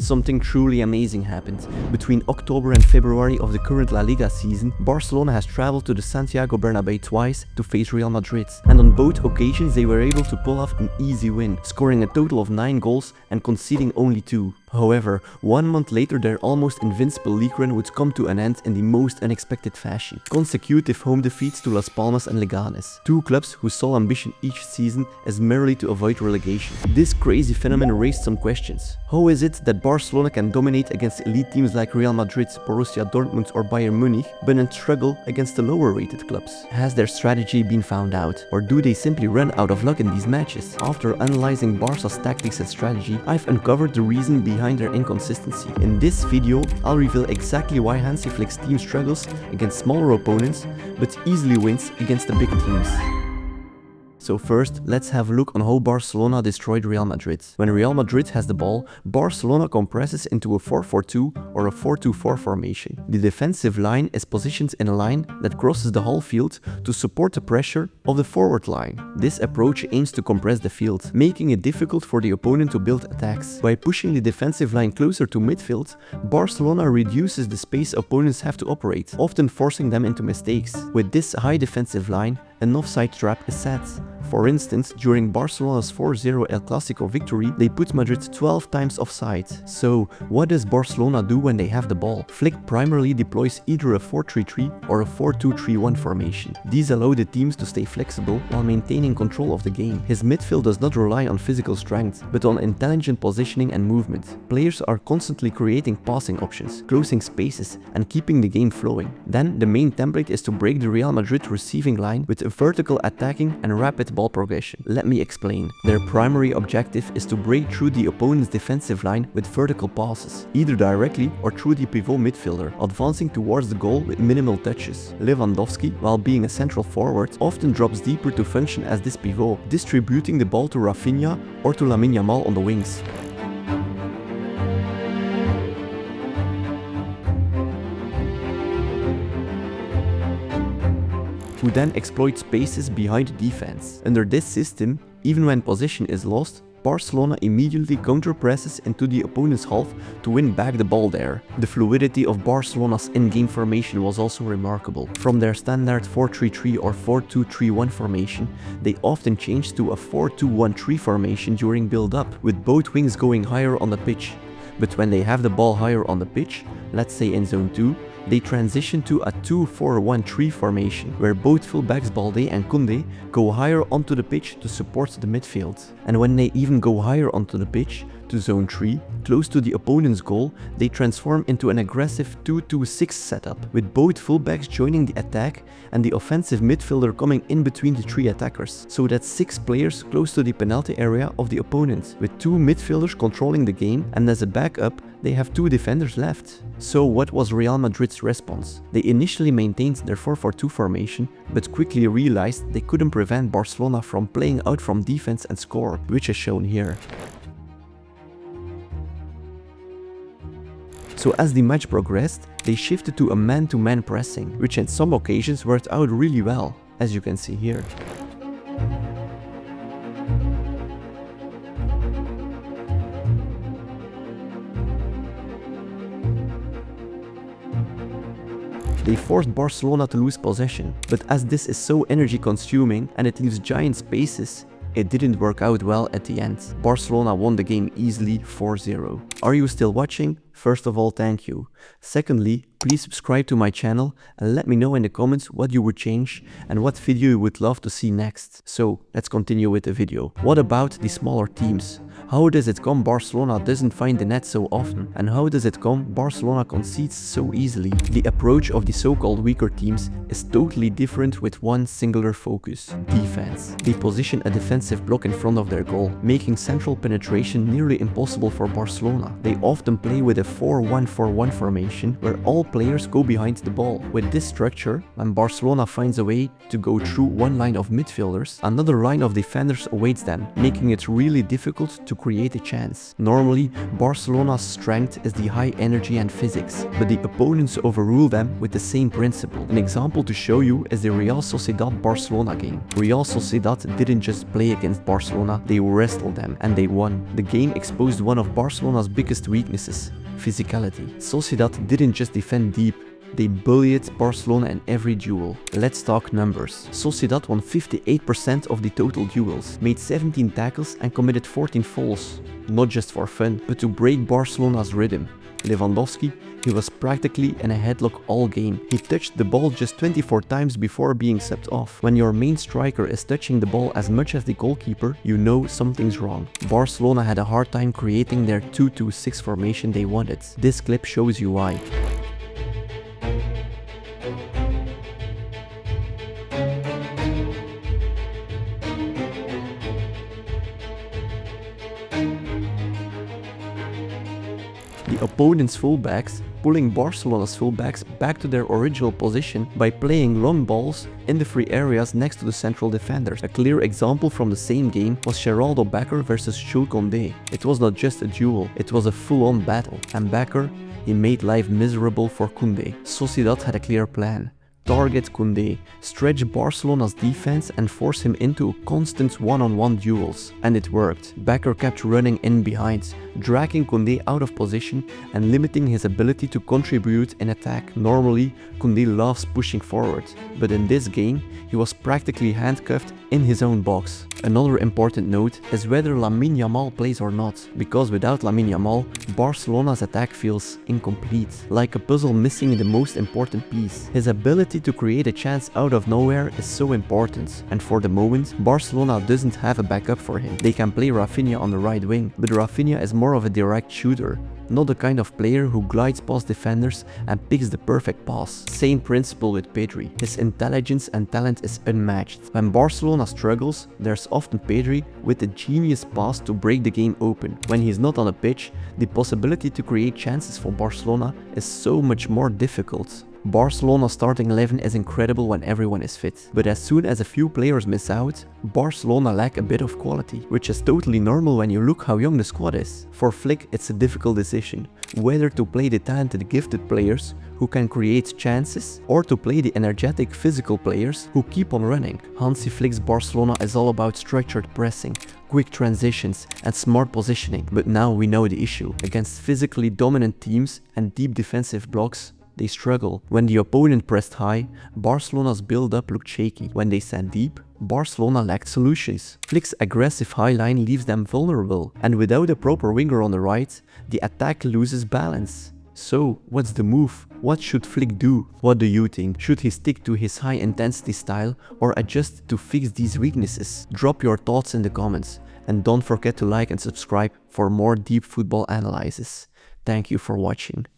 something truly amazing happened. Between October and February of the current La Liga season, Barcelona has traveled to the Santiago Bernabéu twice to face Real Madrid, and on both occasions they were able to pull off an easy win, scoring a total of 9 goals and conceding only 2. However, 1 month later their almost invincible league run would come to an end in the most unexpected fashion. Consecutive home defeats to Las Palmas and Leganes, 2 clubs whose sole ambition each season is merely to avoid relegation. This crazy phenomenon raised some questions. How is it that Barcelona can dominate against elite teams like Real Madrid, Borussia Dortmund or Bayern Munich, but then struggle against the lower rated clubs? Has their strategy been found out, or do they simply run out of luck in these matches? After analyzing Barca's tactics and strategy, I've uncovered the reason behind their inconsistency. In this video, I'll reveal exactly why Hansi Flick's team struggles against smaller opponents, but easily wins against the big teams. So first, let's have a look on how Barcelona destroyed Real Madrid. When Real Madrid has the ball, Barcelona compresses into a 4-4-2 or a 4-2-4 formation. The defensive line is positioned in a line that crosses the whole field to support the pressure of the forward line. This approach aims to compress the field, making it difficult for the opponent to build attacks. By pushing the defensive line closer to midfield, Barcelona reduces the space opponents have to operate, often forcing them into mistakes. With this high defensive line, an offside trap is set. For instance, during Barcelona's 4-0 El Clasico victory, they put Madrid 12 times offside. So, what does Barcelona do when they have the ball? Flick primarily deploys either a 4-3-3 or a 4-2-3-1 formation. These allow the teams to stay flexible while maintaining control of the game. His midfield does not rely on physical strength, but on intelligent positioning and movement. Players are constantly creating passing options, closing spaces, and keeping the game flowing. Then, the main template is to break the Real Madrid receiving line with a vertical attacking and rapid ball progression. Let me explain. Their primary objective is to break through the opponent's defensive line with vertical passes, either directly or through the pivot midfielder, advancing towards the goal with minimal touches. Lewandowski, while being a central forward, often drops deeper to function as this pivot, distributing the ball to Rafinha or to Lamine Yamal on the wings. Who then exploit spaces behind the defense. Under this system, even when possession is lost, Barcelona immediately counter-presses into the opponent's half to win back the ball there. The fluidity of Barcelona's in-game formation was also remarkable. From their standard 4-3-3 or 4-2-3-1 formation, they often changed to a 4-2-1-3 formation during build-up, with both wings going higher on the pitch. But when they have the ball higher on the pitch, let's say in zone 2, they transition to a 2-4-1-3 formation, where both fullbacks Balde and Kounde go higher onto the pitch to support the midfield. And when they even go higher onto the pitch, to zone 3, close to the opponent's goal, they transform into an aggressive 2-2-6 setup, with both fullbacks joining the attack and the offensive midfielder coming in between the 3 attackers, so that 6 players close to the penalty area of the opponent, with 2 midfielders controlling the game, and as a backup, they have 2 defenders left. So what was Real Madrid's response? They initially maintained their 4-4-2 formation, but quickly realized they couldn't prevent Barcelona from playing out from defense and score, which is shown here. So as the match progressed, they shifted to a man-to-man pressing, which in some occasions worked out really well, as you can see here. They forced Barcelona to lose possession, but as this is so energy consuming and it leaves giant spaces, it didn't work out well at the end. Barcelona won the game easily 4-0. Are you still watching? First of all, thank you. Secondly, please subscribe to my channel and let me know in the comments what you would change and what video you would love to see next. So, let's continue with the video. What about the smaller teams? How does it come Barcelona doesn't find the net so often? And how does it come Barcelona concedes so easily? The approach of the so-called weaker teams is totally different with one singular focus: defense. They position a defensive block in front of their goal, making central penetration nearly impossible for Barcelona. They often play with a 4-1-4-1 formation where all players go behind the ball. With this structure, when Barcelona finds a way to go through one line of midfielders, another line of defenders awaits them, making it really difficult to create a chance. Normally, Barcelona's strength is the high energy and physics, but the opponents overrule them with the same principle. An example to show you is the Real Sociedad Barcelona game. Real Sociedad didn't just play against Barcelona, they wrestled them and they won. The game exposed one of Barcelona's biggest weaknesses: physicality. Sociedad didn't just defend deep, they bullied Barcelona in every duel. Let's talk numbers. Sociedad won 58% of the total duels, made 17 tackles and committed 14 fouls. Not just for fun, but to break Barcelona's rhythm. Lewandowski, he was practically in a headlock all game. He touched the ball just 24 times before being subbed off. When your main striker is touching the ball as much as the goalkeeper, you know something's wrong. Barcelona had a hard time creating their 2-2-6 formation they wanted. This clip shows you why. The opponent's fullbacks pulling Barcelona's fullbacks back to their original position by playing long balls in the free areas next to the central defenders. A clear example from the same game was Becker versus Kounde. It was not just a duel, it was a full-on battle. And Becker, he made life miserable for Kounde. Sociedad had a clear plan. Target Kounde, stretch Barcelona's defense and force him into constant one-on-one duels. And it worked. Becker kept running in behind, dragging Kounde out of position and limiting his ability to contribute in attack. Normally, Kounde loves pushing forward, but in this game, he was practically handcuffed in his own box. Another important note is whether Lamine Yamal plays or not, because without Lamine Yamal, Barcelona's attack feels incomplete, like a puzzle missing the most important piece. His ability to create a chance out of nowhere is so important, and for the moment, Barcelona doesn't have a backup for him. They can play Rafinha on the right wing, but Rafinha is more of a direct shooter, not the kind of player who glides past defenders and picks the perfect pass. Same principle with Pedri. His intelligence and talent is unmatched. When Barcelona struggles, there's often Pedri with a genius pass to break the game open. When he's not on a pitch, the possibility to create chances for Barcelona is so much more difficult. Barcelona's starting 11 is incredible when everyone is fit, but as soon as a few players miss out, Barcelona lack a bit of quality, which is totally normal when you look how young the squad is. For Flick, it's a difficult decision, whether to play the talented gifted players who can create chances, or to play the energetic physical players who keep on running. Hansi Flick's Barcelona is all about structured pressing, quick transitions and smart positioning, but now we know the issue. Against physically dominant teams and deep defensive blocks, they struggle. When the opponent pressed high, Barcelona's build-up looked shaky. When they sat deep, Barcelona lacked solutions. Flick's aggressive high line leaves them vulnerable, and without a proper winger on the right, the attack loses balance. So, what's the move? What should Flick do? What do you think? Should he stick to his high intensity style or adjust to fix these weaknesses? Drop your thoughts in the comments, and don't forget to like and subscribe for more deep football analysis. Thank you for watching.